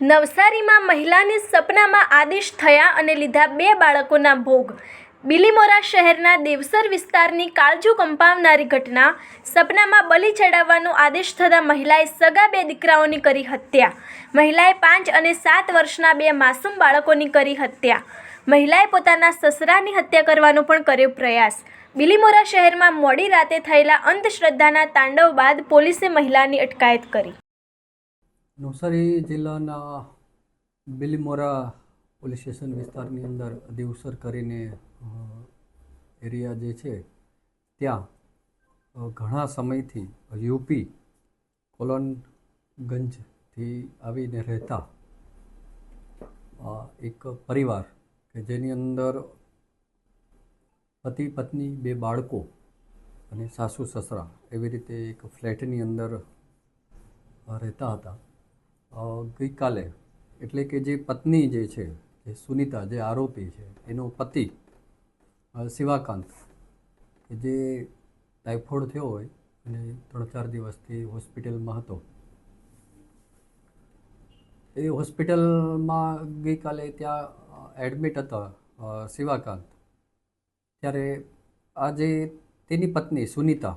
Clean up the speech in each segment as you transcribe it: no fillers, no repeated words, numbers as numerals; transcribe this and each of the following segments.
નવસારીમાં મહિલાની સપનામાં આદેશ થયા અને લીધા 2 બાળકોના ભોગ। બિલીમોરા શહેરના દેવસર વિસ્તારની કાળજુ કંપાવનારી ઘટના। સપનામાં બલી ચડાવવાનો આદેશ થતાં મહિલાએ સગા 2 દીકરાઓની કરી હત્યા। મહિલાએ 5 અને 7 વર્ષના 2 માસૂમ બાળકોની કરી હત્યા। મહિલાએ પોતાના સસરાની હત્યા કરવાનો પણ કર્યો પ્રયાસ। બિલીમોરા શહેરમાં મોડી રાતે થયેલા અંધશ્રદ્ધાના તાંડવ બાદ પોલીસે મહિલાની અટકાયત કરી। નવસારી જિલ્લાના બિલીમોરા પોલીસ સ્ટેશન વિસ્તારની અંદર દેવસર કરીને એરિયા જે છે ત્યાં ઘણા સમયથી યુપી કોલનગંજથી આવીને રહેતા એક પરિવાર કે જેની અંદર પતિ પત્ની 2 બાળકો અને સાસુ સસરા એવી રીતે એક ફ્લેટની અંદર રહેતા હતા। ગઈકાલે એટલે કે જે પત્ની જે છે જે સુનિતા જે આરોપી છે એનો પતિ શિવાકાંત કે જે ટાઇફોઇડ થયો હોય અને 3-4 દિવસથી હોસ્પિટલમાં હતો, એ હોસ્પિટલમાં ગઈકાલે ત્યાં એડમિટ હતા શિવાકાંત। ત્યારે આજે તેની પત્ની સુનિતા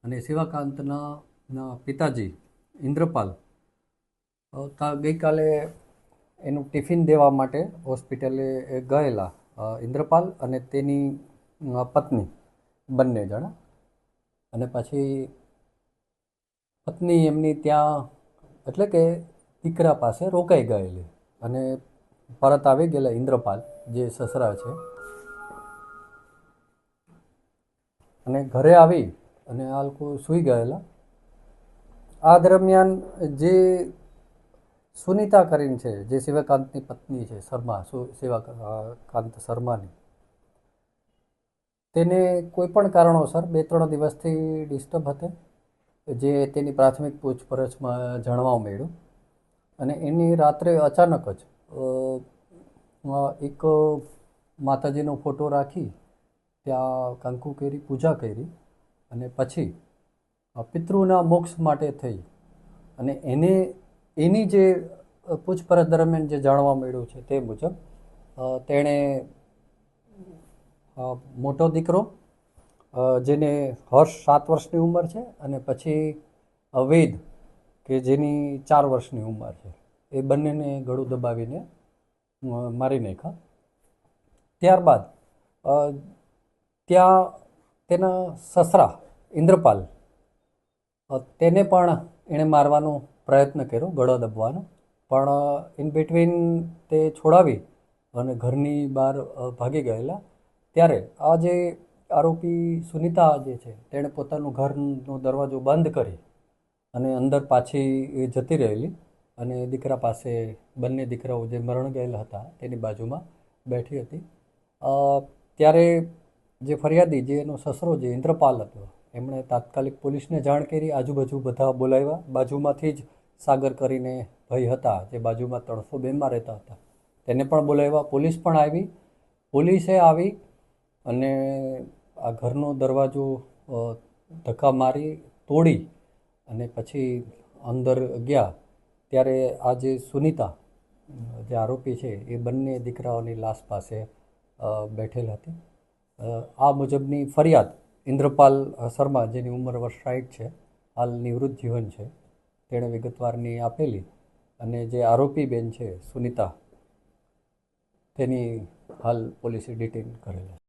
અને શિવાકાંતના પિતાજી ઇન્દ્રપાલ ગઈકાલે એનું ટિફિન દેવા માટે હોસ્પિટલે ગયેલા, ઇન્દ્રપાલ અને તેની પત્ની બંને જણા, અને પછી પત્ની એમની ત્યાં એટલે કે દીકરા પાસે રોકાઈ ગયેલી અને પરત આવી ગયેલા ઇન્દ્રપાલ જે સસરા છે, અને ઘરે આવી અને આ લોકો સૂઈ ગયેલા। આ દરમિયાન જે સુનિતા કરીને છે જે શિવાકાંતની પત્ની છે શર્મા, શિવાકાંત શર્માની, તેને કોઈ પણ કારણોસર 2-3 દિવસથી ડિસ્ટર્બ હતી, જે તેની પ્રાથમિક પૂછપરછમાં જાણવા મળ્યું। અને એની રાત્રે અચાનક જ એક માતાજીનો ફોટો રાખી ત્યાં કંકુ કરી, પૂજા કરી, અને પછી પિતૃના મોક્ષ માટે થઈ અને એની જે પૂછપરછ દરમિયાન જે જાણવા મળ્યું છે તે મુજબ તેણે મોટો દીકરો જેને હર્ષ 7 વર્ષની ઉંમર છે અને પછી વેદ કે જેની 4 વર્ષની ઉંમર છે, એ બંનેને ગળું દબાવીને મારી નાખ્યા। ત્યારબાદ ત્યાં તેના સસરા ઇન્દ્રપાલ તેને પણ એણે મારવાનો પ્રયત્ન કર્યો, ગળો દબવાનો, પણ ઇન બિટવીન તે છોડાવી અને ઘરની બહાર ભાગી ગયેલા। ત્યારે આ જે આરોપી સુનિતા જે છે તેણે પોતાનું ઘરનો દરવાજો બંધ કરી અને અંદર પાછી એ જતી રહેલી અને દીકરા પાસે બંને દીકરાઓ જે મરણ ગયેલા હતા તેની બાજુમાં બેઠી હતી। ત્યારે જે ફરિયાદી જે એનો સસરો જે ઇન્દ્રપાલ હતો એમણે તાત્કાલિક પોલીસને જાણ કરી, આજુબાજુ બધા બોલાવ્યા। બાજુમાંથી જ સાગર કરીને ભાઈ હતા જે બાજુમાં 302માં રહેતા હતા તેને પણ બોલાવ્યા, પોલીસ પણ આવી। પોલીસે આવી અને આ ઘરનો દરવાજો ધક્કા મારી તોડી અને પછી અંદર ગયા। ત્યારે આ જે સુનિતા જે આરોપી છે એ બંને દીકરાઓની લાશ પાસે બેઠેલ હતી। આ મુજબની ફરિયાદ ઇન્દ્રપાલ શર્મા જેની ઉંમર વર્ષ 60 છે, હાલ નિવૃત્ત જીવન છે, તેણે વિગતવારની આપેલી અને જે આરોપી બેન છે સુનિતા તેની હાલ પોલીસે ડિટેન કરેલા છે।